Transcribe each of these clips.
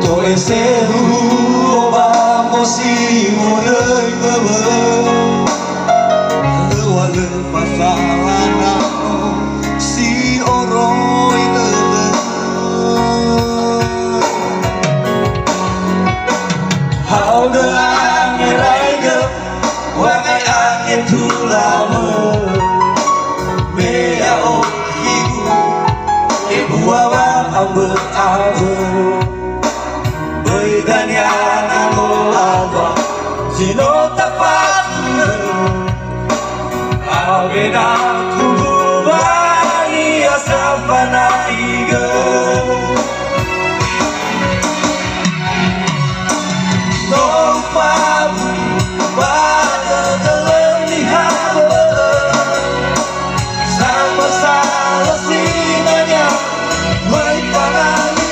Tôi sẽ hú ba mô si mô nơi bơ bơ Ua lơ fa fa na si oroi lơ lơ Hào đơ an nghe rai gấp Wa ngay an nghe thu la mơ Mê ya o hiu E bua ba amber amber Daniana no agua si no te pasa Avena tu bani asafana iga No pabu pada dalam haba Sama salah sinanya Mai pangali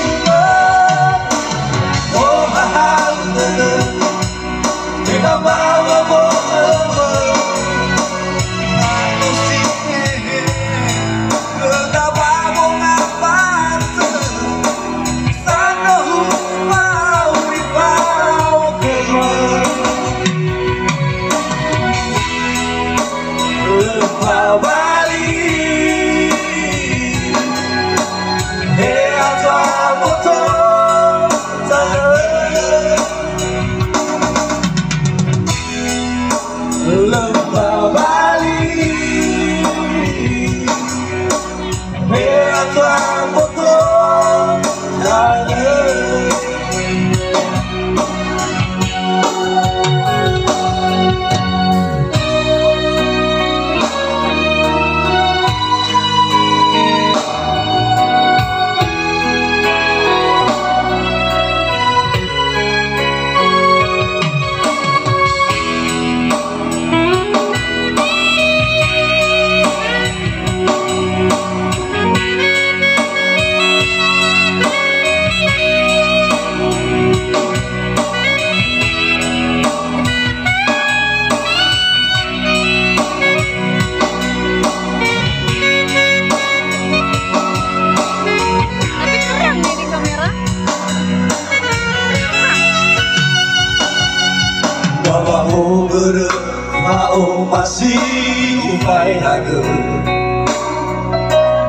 Mao masih upay haga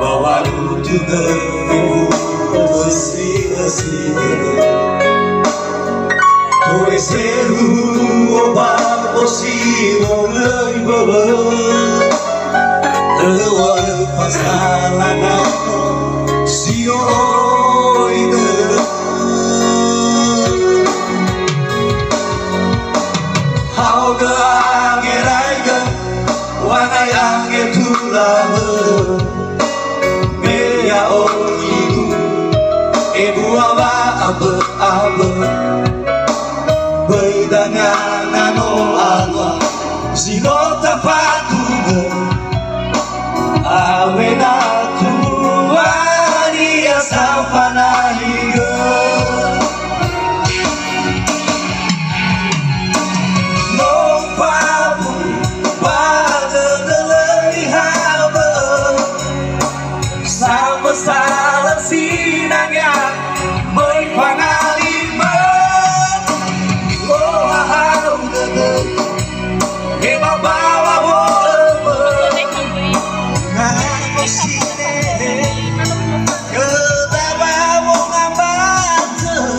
Bawaru juga vivu Asli Tôi sẽ hú ba osi Ngô lời bơ bơ Lua pasalana Si oi dơ Hao ga Wangai angin tulama Mea o ibu Ibu awa abe